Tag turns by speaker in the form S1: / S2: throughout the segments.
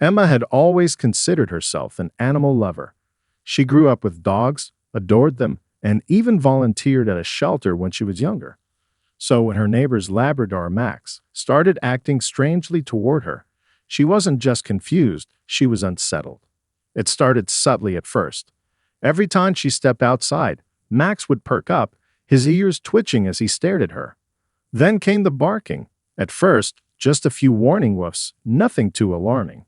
S1: Emma had always considered herself an animal lover. She grew up with dogs, adored them, and even volunteered at a shelter when she was younger. So when her neighbor's Labrador Max started acting strangely toward her, she wasn't just confused, she was unsettled. It started subtly at first. Every time she stepped outside, Max would perk up, his ears twitching as he stared at her. Then came the barking. At first, just a few warning woofs, nothing too alarming.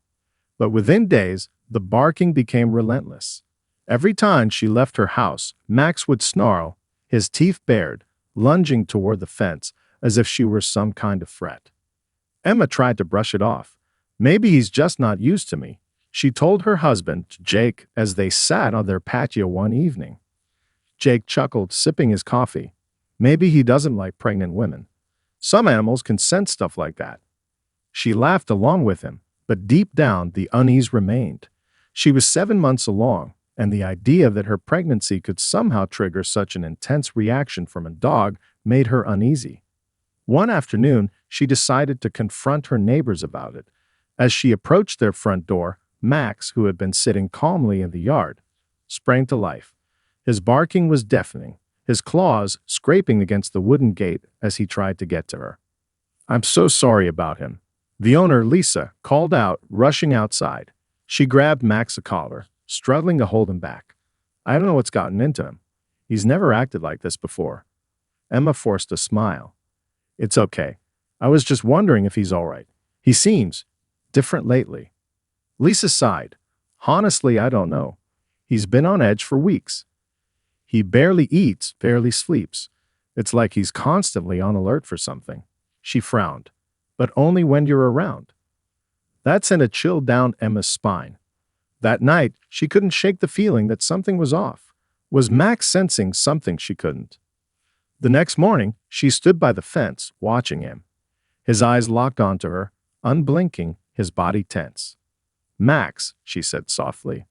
S1: But within days, the barking became relentless. Every time she left her house, Max would snarl, his teeth bared, lunging toward the fence as if she were some kind of threat. Emma tried to brush it off. Maybe he's just not used to me, she told her husband, Jake, as they sat on their patio one evening. Jake chuckled, sipping his coffee. Maybe he doesn't like pregnant women. Some animals can sense stuff like that. She laughed along with him, but deep down the unease remained. She was 7 months along, and the idea that her pregnancy could somehow trigger such an intense reaction from a dog made her uneasy. One afternoon, she decided to confront her neighbors about it. As she approached their front door, Max, who had been sitting calmly in the yard, sprang to life. His barking was deafening, his claws scraping against the wooden gate as he tried to get to her. "I'm so sorry about him," the owner, Lisa, called out, rushing outside. She grabbed Max a collar, struggling to hold him back. "I don't know what's gotten into him. He's never acted like this before." Emma forced a smile. "It's okay. I was just wondering if he's all right. He seems different lately." Lisa sighed. "Honestly, I don't know. He's been on edge for weeks. He barely eats, barely sleeps. It's like he's constantly on alert for something." She frowned. "But only when you're around." That sent a chill down Emma's spine. That night, she couldn't shake the feeling that something was off. Was Max sensing something she couldn't? The next morning, she stood by the fence, watching him. His eyes locked onto her, unblinking, his body tense. "Max," she said softly.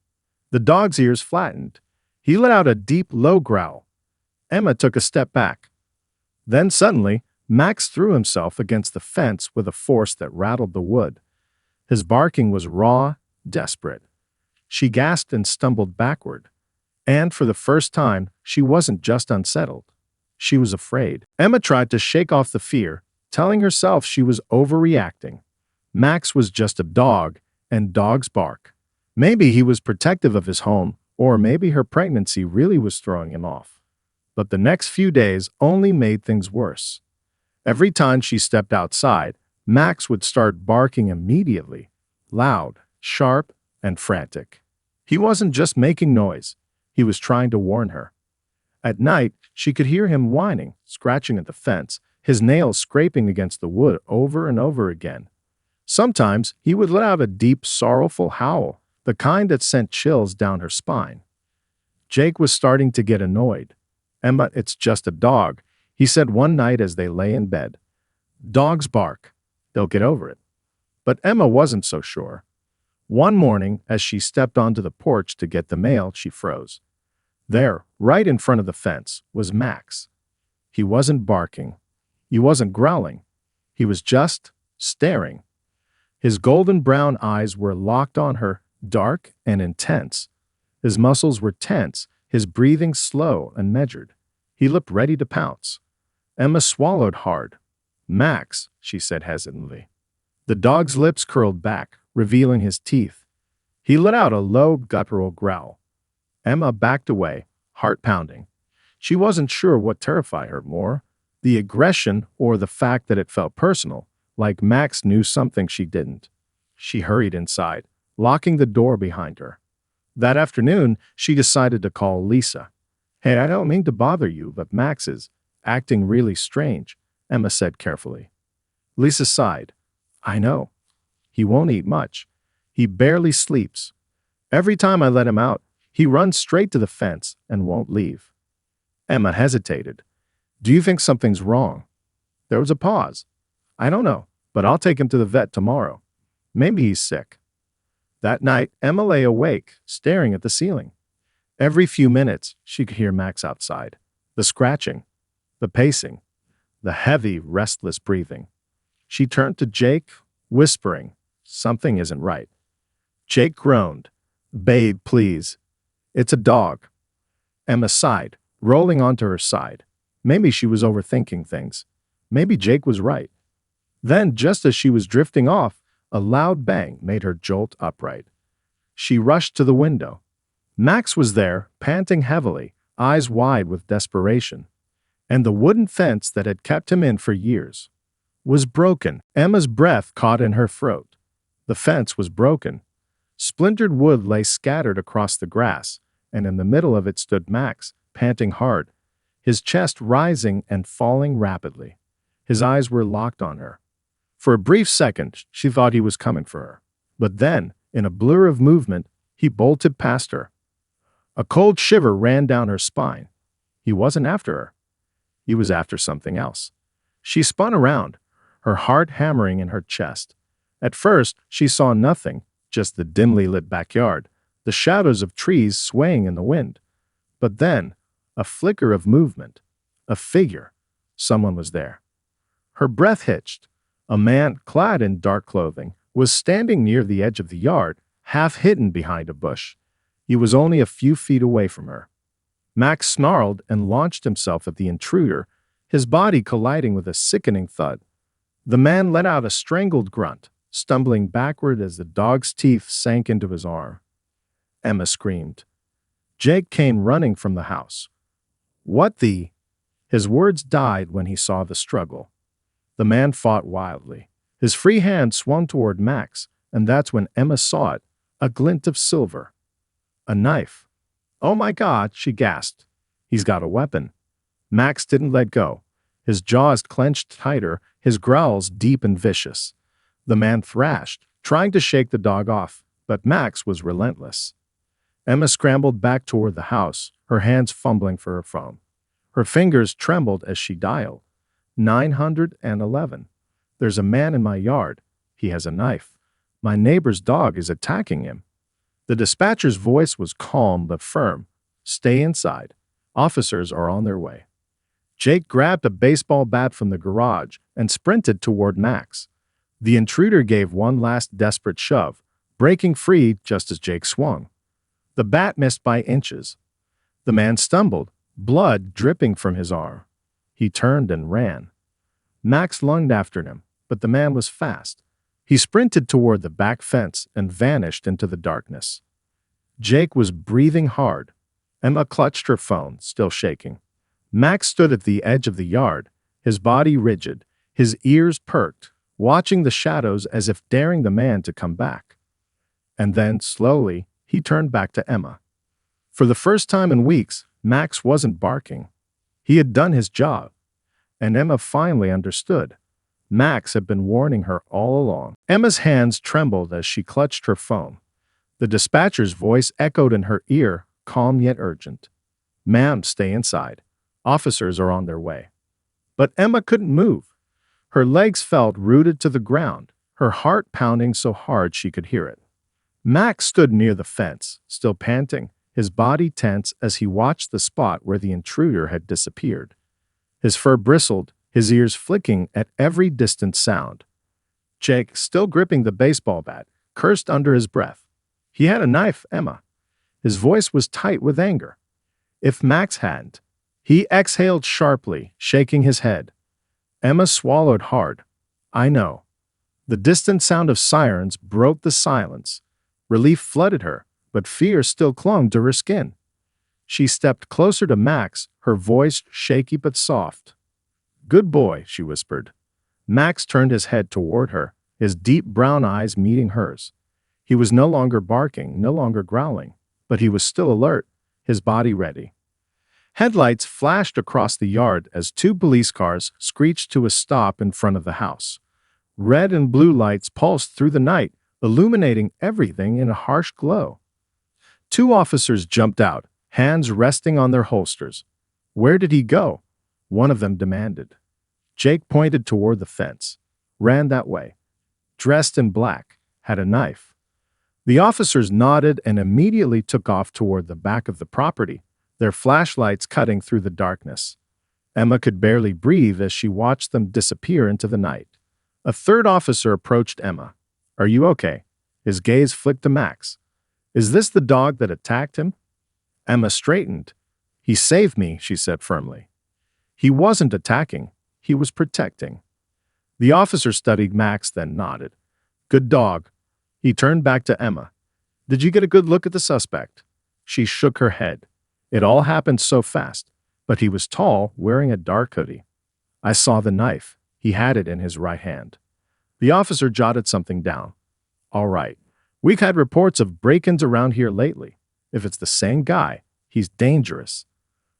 S1: The dog's ears flattened. He let out a deep, low growl. Emma took a step back. Then suddenly, Max threw himself against the fence with a force that rattled the wood. His barking was raw, desperate. She gasped and stumbled backward. And for the first time, she wasn't just unsettled. She was afraid. Emma tried to shake off the fear, telling herself she was overreacting. Max was just a dog, and dogs bark. Maybe he was protective of his home, or maybe her pregnancy really was throwing him off. But the next few days only made things worse. Every time she stepped outside, Max would start barking immediately, loud, sharp, and frantic. He wasn't just making noise, he was trying to warn her. At night, she could hear him whining, scratching at the fence, his nails scraping against the wood over and over again. Sometimes he would let out a deep, sorrowful howl, the kind that sent chills down her spine. Jake was starting to get annoyed. "Emma, it's just a dog," he said one night as they lay in bed. "Dogs bark. They'll get over it." But Emma wasn't so sure. One morning, as she stepped onto the porch to get the mail, she froze. There, right in front of the fence, was Max. He wasn't barking. He wasn't growling. He was just staring. His golden brown eyes were locked on her, dark and intense. His muscles were tense, his breathing slow and measured. He looked ready to pounce. Emma swallowed hard. "Max," she said hesitantly. The dog's lips curled back, revealing his teeth. He let out a low, guttural growl. Emma backed away, heart pounding. She wasn't sure what terrified her more, the aggression or the fact that it felt personal, like Max knew something she didn't. She hurried inside, locking the door behind her. That afternoon, she decided to call Lisa. "Hey, I don't mean to bother you, but Max is acting really strange," Emma said carefully. Lisa sighed. "I know. He won't eat much. He barely sleeps. Every time I let him out, he runs straight to the fence and won't leave." Emma hesitated. "Do you think something's wrong?" There was a pause. "I don't know, but I'll take him to the vet tomorrow. Maybe he's sick." That night, Emma lay awake, staring at the ceiling. Every few minutes, she could hear Max outside. The scratching, the pacing, the heavy, restless breathing. She turned to Jake, whispering, "Something isn't right." Jake groaned. Babe, please. It's a dog. Emma sighed, rolling onto her side. Maybe she was overthinking things. Maybe Jake was right. Then, just as she was drifting off, a loud bang made her jolt upright. She rushed to the window. Max was there, panting heavily, eyes wide with desperation. And the wooden fence that had kept him in for years was broken. Emma's breath caught in her throat. The fence was broken. Splintered wood lay scattered across the grass, and in the middle of it stood Max, panting hard, his chest rising and falling rapidly. His eyes were locked on her. For a brief second, she thought he was coming for her. But then, in a blur of movement, he bolted past her. A cold shiver ran down her spine. He wasn't after her. He was after something else. She spun around, her heart hammering in her chest. At first, she saw nothing, just the dimly lit backyard, the shadows of trees swaying in the wind. But then, a flicker of movement, a figure. Someone was there. Her breath hitched. A man, clad in dark clothing, was standing near the edge of the yard, half hidden behind a bush. He was only a few feet away from her. Max snarled and launched himself at the intruder, his body colliding with a sickening thud. The man let out a strangled grunt, stumbling backward as the dog's teeth sank into his arm. Emma screamed. Jake came running from the house. What the? His words died when he saw the struggle. The man fought wildly. His free hand swung toward Max, and that's when Emma saw it, a glint of silver. A knife. Oh my God, she gasped. He's got a weapon. Max didn't let go. His jaws clenched tighter, his growls deep and vicious. The man thrashed, trying to shake the dog off, but Max was relentless. Emma scrambled back toward the house, her hands fumbling for her phone. Her fingers trembled as she dialed. 911. There's a man in my yard. He has a knife. My neighbor's dog is attacking him. The dispatcher's voice was calm but firm. Stay inside. Officers are on their way. Jake grabbed a baseball bat from the garage and sprinted toward Max. The intruder gave one last desperate shove, breaking free just as Jake swung. The bat missed by inches. The man stumbled, blood dripping from his arm. He turned and ran. Max lunged after him, but the man was fast. He sprinted toward the back fence and vanished into the darkness. Jake was breathing hard. Emma clutched her phone, still shaking. Max stood at the edge of the yard, his body rigid, his ears perked, watching the shadows as if daring the man to come back. And then, slowly, he turned back to Emma. For the first time in weeks, Max wasn't barking. He had done his job, and Emma finally understood. Max had been warning her all along. Emma's hands trembled as she clutched her phone. The dispatcher's voice echoed in her ear, calm yet urgent. Ma'am, stay inside. Officers are on their way. But Emma couldn't move. Her legs felt rooted to the ground, her heart pounding so hard she could hear it. Max stood near the fence, still panting, his body tense as he watched the spot where the intruder had disappeared. His fur bristled, his ears flicking at every distant sound. Jake, still gripping the baseball bat, cursed under his breath. He had a knife, Emma. His voice was tight with anger. If Max hadn't. He exhaled sharply, shaking his head. Emma swallowed hard. I know. The distant sound of sirens broke the silence. Relief flooded her, but fear still clung to her skin. She stepped closer to Max, her voice shaky but soft. Good boy, she whispered. Max turned his head toward her, his deep brown eyes meeting hers. He was no longer barking, no longer growling, but he was still alert, his body ready. Headlights flashed across the yard as two police cars screeched to a stop in front of the house. Red and blue lights pulsed through the night, illuminating everything in a harsh glow. Two officers jumped out, hands resting on their holsters. Where did he go? One of them demanded. Jake pointed toward the fence. Ran that way. Dressed in black. Had a knife. The officers nodded and immediately took off toward the back of the property, their flashlights cutting through the darkness. Emma could barely breathe as she watched them disappear into the night. A third officer approached Emma. Are you okay? His gaze flicked to Max. Is this the dog that attacked him? Emma straightened. He saved me, she said firmly. He wasn't attacking. He was protecting. The officer studied Max, then nodded. Good dog. He turned back to Emma. Did you get a good look at the suspect? She shook her head. It all happened so fast, but he was tall, wearing a dark hoodie. I saw the knife. He had it in his right hand. The officer jotted something down. All right. We've had reports of break-ins around here lately. If it's the same guy, he's dangerous.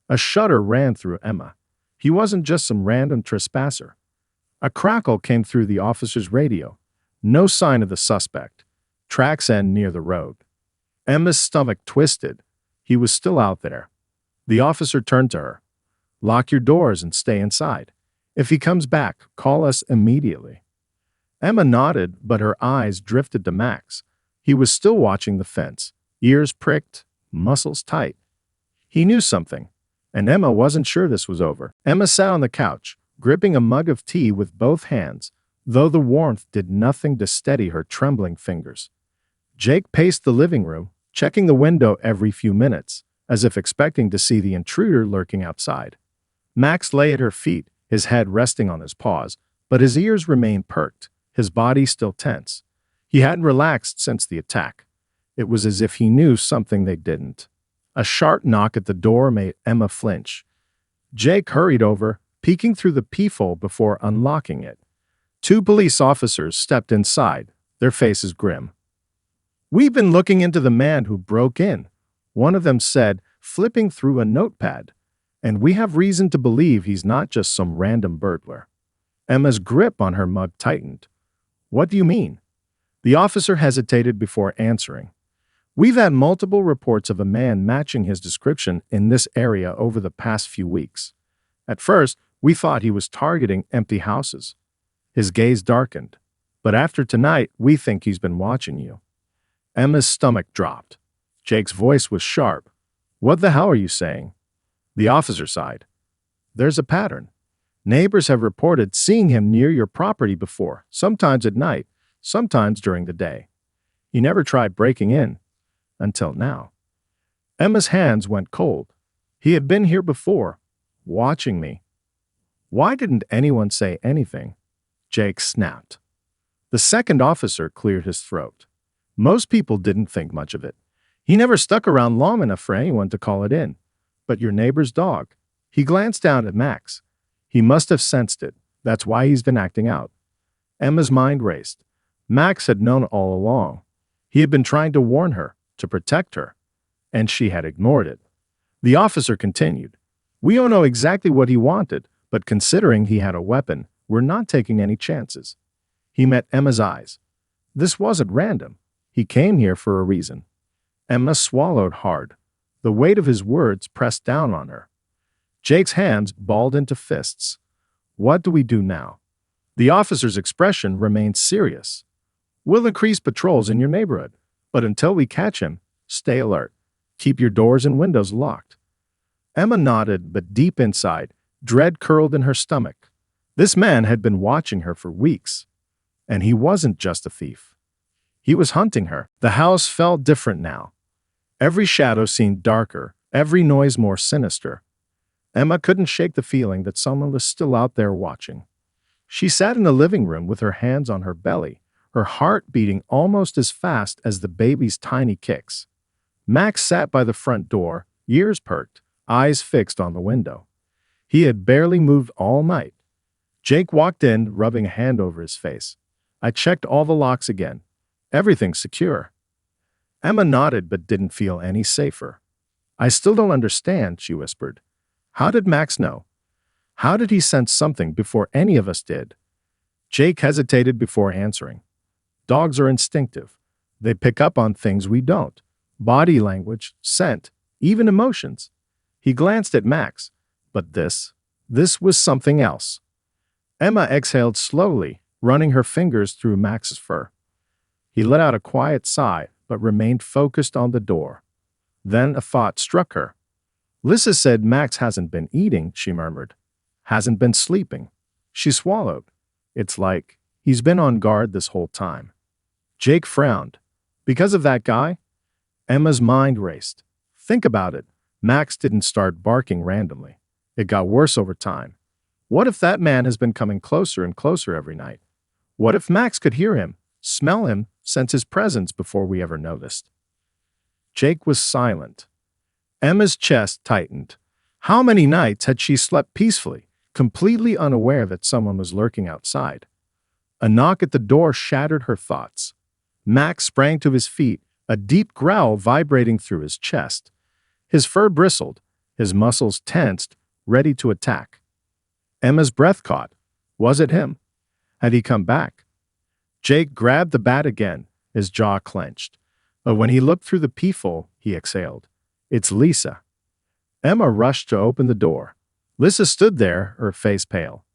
S1: A shudder ran through Emma. He wasn't just some random trespasser. A crackle came through the officer's radio. No sign of the suspect. Tracks end near the road. Emma's stomach twisted. He was still out there. The officer turned to her. Lock your doors and stay inside. If he comes back, call us immediately. Emma nodded, but her eyes drifted to Max. He was still watching the fence, ears pricked, muscles tight. He knew something, and Emma wasn't sure this was over. Emma sat on the couch, gripping a mug of tea with both hands, though the warmth did nothing to steady her trembling fingers. Jake paced the living room, checking the window every few minutes, as if expecting to see the intruder lurking outside. Max lay at her feet, his head resting on his paws, but his ears remained perked, his body still tense. He hadn't relaxed since the attack. It was as if he knew something they didn't. A sharp knock at the door made Emma flinch. Jake hurried over, peeking through the peephole before unlocking it. Two police officers stepped inside, their faces grim. We've been looking into the man who broke in, one of them said, flipping through a notepad. And we have reason to believe he's not just some random burglar. Emma's grip on her mug tightened. What do you mean? The officer hesitated before answering. We've had multiple reports of a man matching his description in this area over the past few weeks. At first, we thought he was targeting empty houses. His gaze darkened. But after tonight, we think he's been watching you. Emma's stomach dropped. Jake's voice was sharp. What the hell are you saying? The officer sighed. There's a pattern. Neighbors have reported seeing him near your property before, sometimes at night, sometimes during the day. He never tried breaking in. Until now. Emma's hands went cold. He had been here before, watching me. Why didn't anyone say anything? Jake snapped. The second officer cleared his throat. Most people didn't think much of it. He never stuck around long enough for anyone to call it in. But your neighbor's dog. He glanced down at Max. He must have sensed it. That's why he's been acting out. Emma's mind raced. Max had known all along. He had been trying to warn her, to protect her, and she had ignored it. The officer continued. We don't know exactly what he wanted, but considering he had a weapon, we're not taking any chances. He met Emma's eyes. This wasn't random. He came here for a reason. Emma swallowed hard. The weight of his words pressed down on her. Jake's hands balled into fists. What do we do now? The officer's expression remained serious. We'll increase patrols in your neighborhood, but until we catch him, stay alert. Keep your doors and windows locked. Emma nodded, but deep inside, dread curled in her stomach. This man had been watching her for weeks, and he wasn't just a thief. He was hunting her. The house felt different now. Every shadow seemed darker, every noise more sinister. Emma couldn't shake the feeling that someone was still out there watching. She sat in the living room with her hands on her belly, her heart beating almost as fast as the baby's tiny kicks. Max sat by the front door, ears perked, eyes fixed on the window. He had barely moved all night. Jake walked in, rubbing a hand over his face. I checked all the locks again. Everything's secure. Emma nodded but didn't feel any safer. I still don't understand, she whispered. How did Max know? How did he sense something before any of us did? Jake hesitated before answering. Dogs are instinctive. They pick up on things we don't. Body language, scent, even emotions. He glanced at Max. But this was something else. Emma exhaled slowly, running her fingers through Max's fur. He let out a quiet sigh, but remained focused on the door. Then a thought struck her. Lissa said Max hasn't been eating, she murmured. Hasn't been sleeping. She swallowed. It's like he's been on guard this whole time. Jake frowned. Because of that guy? Emma's mind raced. Think about it. Max didn't start barking randomly. It got worse over time. What if that man has been coming closer and closer every night? What if Max could hear him, smell him, sense his presence before we ever noticed? Jake was silent. Emma's chest tightened. How many nights had she slept peacefully, completely unaware that someone was lurking outside? A knock at the door shattered her thoughts. Max sprang to his feet, a deep growl vibrating through his chest. His fur bristled, his muscles tensed, ready to attack. Emma's breath caught. Was it him? Had he come back? Jake grabbed the bat again, his jaw clenched. But when he looked through the peephole, he exhaled. It's Lisa. Emma rushed to open the door. Lisa stood there, her face pale.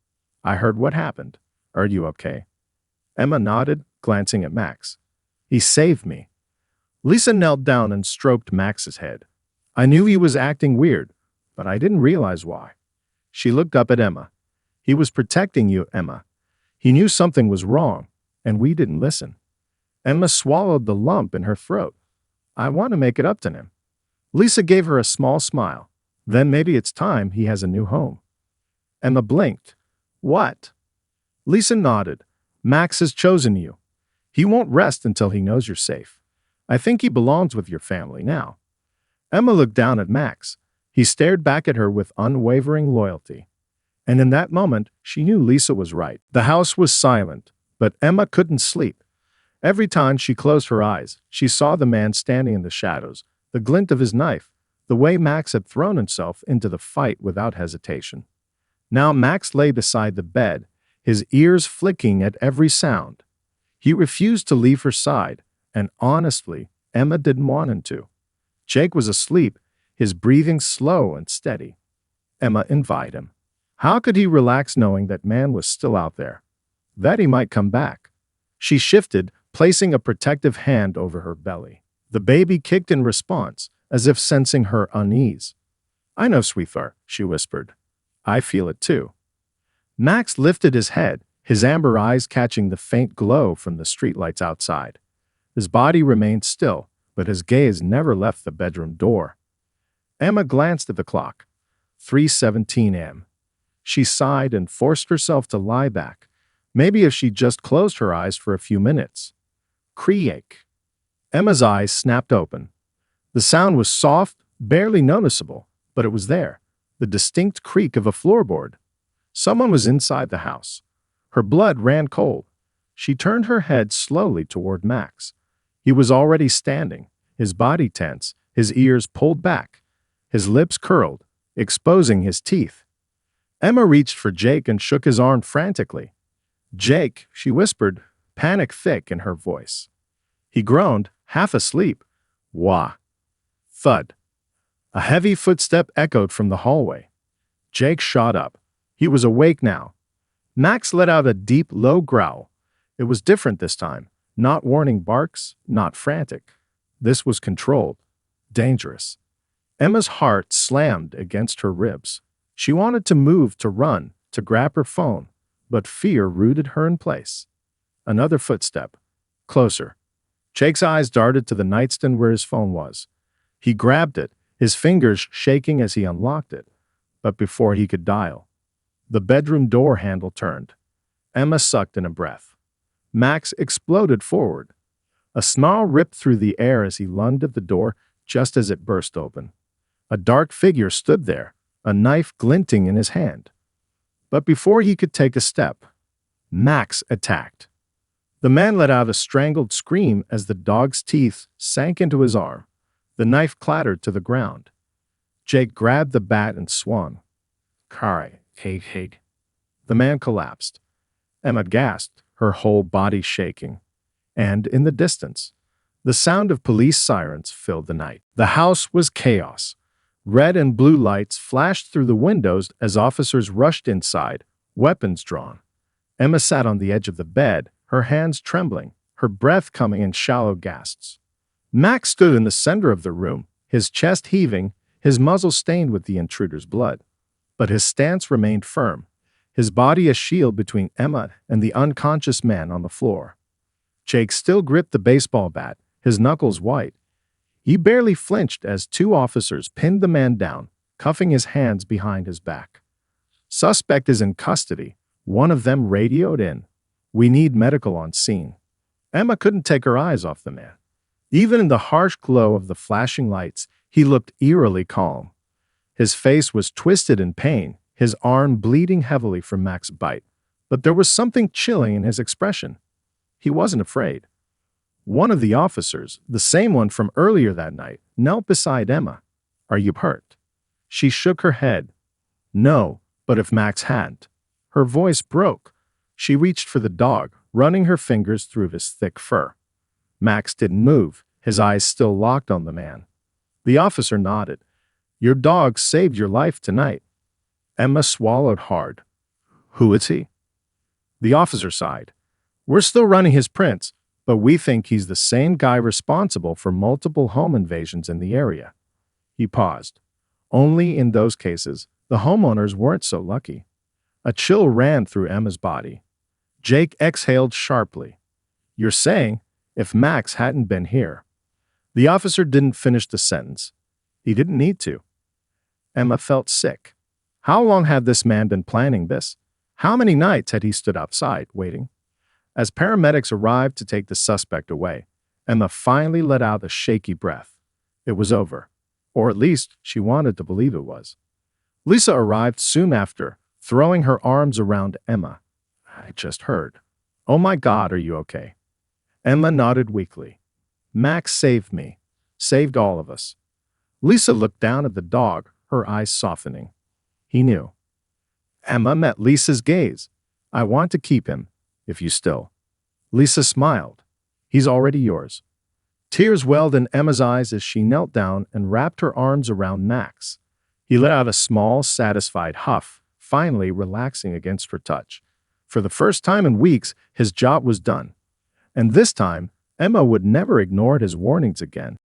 S1: I heard what happened. Are you okay? Emma nodded, glancing at Max. He saved me. Lisa knelt down and stroked Max's head. I knew he was acting weird, but I didn't realize why. She looked up at Emma. He was protecting you, Emma. He knew something was wrong, and we didn't listen. Emma swallowed the lump in her throat. I want to make it up to him. Lisa gave her a small smile. Then maybe it's time he has a new home. Emma blinked. What? Lisa nodded. Max has chosen you. He won't rest until he knows you're safe. I think he belongs with your family now. Emma looked down at Max. He stared back at her with unwavering loyalty. And in that moment, she knew Lisa was right. The house was silent, but Emma couldn't sleep. Every time she closed her eyes, she saw the man standing in the shadows, the glint of his knife, the way Max had thrown himself into the fight without hesitation. Now Max lay beside the bed, his ears flicking at every sound. He refused to leave her side, and honestly, Emma didn't want him to. Jake was asleep, his breathing slow and steady. Emma invited him. How could he relax knowing that man was still out there? That he might come back. She shifted, placing a protective hand over her belly. The baby kicked in response, as if sensing her unease. I know, sweetheart, she whispered. I feel it too. Max lifted his head, his amber eyes catching the faint glow from the streetlights outside. His body remained still, but his gaze never left the bedroom door. Emma glanced at the clock. 3:17 a.m. She sighed and forced herself to lie back. Maybe if she just closed her eyes for a few minutes. Creak. Emma's eyes snapped open. The sound was soft, barely noticeable, but it was there, the distinct creak of a floorboard. Someone was inside the house. Her blood ran cold. She turned her head slowly toward Max. He was already standing, his body tense, his ears pulled back, his lips curled, exposing his teeth. Emma reached for Jake and shook his arm frantically. Jake, she whispered, panic thick in her voice. He groaned, half asleep. Wah. Thud. A heavy footstep echoed from the hallway. Jake shot up. He was awake now. Max let out a deep, low growl. It was different this time. Not warning barks, not frantic. This was controlled. Dangerous. Emma's heart slammed against her ribs. She wanted to move, to run, to grab her phone, but fear rooted her in place. Another footstep. Closer. Jake's eyes darted to the nightstand where his phone was. He grabbed it, his fingers shaking as he unlocked it. But before he could dial, the bedroom door handle turned. Emma sucked in a breath. Max exploded forward. A snarl ripped through the air as he lunged at the door just as it burst open. A dark figure stood there, a knife glinting in his hand. But before he could take a step, Max attacked. The man let out a strangled scream as the dog's teeth sank into his arm. The knife clattered to the ground. Jake grabbed the bat and swung. Kari, hey. The man collapsed. Emma gasped, her whole body shaking. And in the distance, the sound of police sirens filled the night. The house was chaos. Red and blue lights flashed through the windows as officers rushed inside, weapons drawn. Emma sat on the edge of the bed, her hands trembling, her breath coming in shallow gasps. Max stood in the center of the room, his chest heaving, his muzzle stained with the intruder's blood. But his stance remained firm, his body a shield between Emma and the unconscious man on the floor. Jake still gripped the baseball bat, his knuckles white. He barely flinched as two officers pinned the man down, cuffing his hands behind his back. "Suspect is in custody," one of them radioed in. "We need medical on scene." Emma couldn't take her eyes off the man. Even in the harsh glow of the flashing lights, he looked eerily calm. His face was twisted in pain, his arm bleeding heavily from Mac's bite. But there was something chilling in his expression. He wasn't afraid. One of the officers, the same one from earlier that night, knelt beside Emma. "Are you hurt?" She shook her head. "No, but if Max hadn't." Her voice broke. She reached for the dog, running her fingers through his thick fur. Max didn't move, his eyes still locked on the man. The officer nodded. "Your dog saved your life tonight." Emma swallowed hard. "Who is he?" The officer sighed. "We're still running his prints, but we think he's the same guy responsible for multiple home invasions in the area." He paused. Only in those cases, the homeowners weren't so lucky. A chill ran through Emma's body. Jake exhaled sharply. "You're saying, if Max hadn't been here." The officer didn't finish the sentence. He didn't need to. Emma felt sick. How long had this man been planning this? How many nights had he stood outside, waiting? As paramedics arrived to take the suspect away, Emma finally let out a shaky breath. It was over. Or at least, she wanted to believe it was. Lisa arrived soon after, throwing her arms around Emma. "I just heard." "Oh my God, are you okay?" Emma nodded weakly. "Max saved me. Saved all of us." Lisa looked down at the dog, her eyes softening. He knew. Emma met Lisa's gaze. "I want to keep him, if you still." Lisa smiled. "He's already yours." Tears welled in Emma's eyes as she knelt down and wrapped her arms around Max. He let out a small, satisfied huff, finally relaxing against her touch. For the first time in weeks, his job was done. And this time, Emma would never ignore his warnings again.